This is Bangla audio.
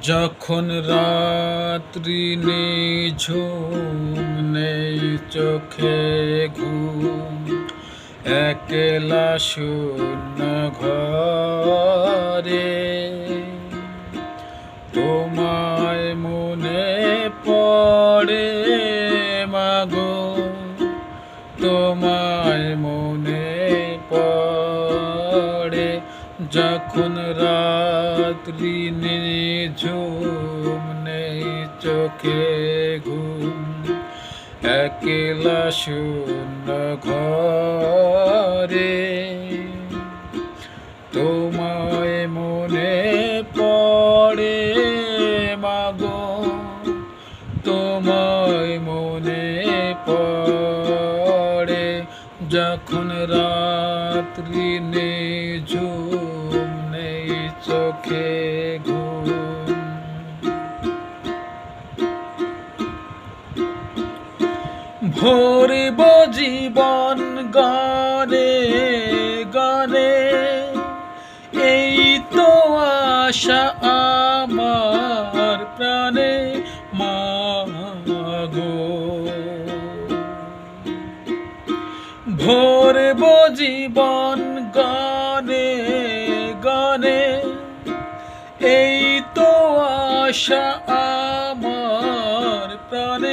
যখন রাত্রি নিঝুম নেই চোখে ঘুম, একলা শূন্য ঘরে তোমায় মনে পড়ে মাগো, তোমায় মনে পড়ে। যখন রাত্রি নিঝুম নেই চোখে ঘুম, একলা শূন্য ঘরে তোমায় মনে পড়ে মাগো, তোমায় মনে পড়ে। যখন রাত্রি নিঝুম নেই চোখে ঘুম, ভরিব জীবন গানে গানে, এই তো আশা আমার প্রাণে মাগো। ভরিব জীবন গানে গানে, এই তো আশা আমার প্রাণে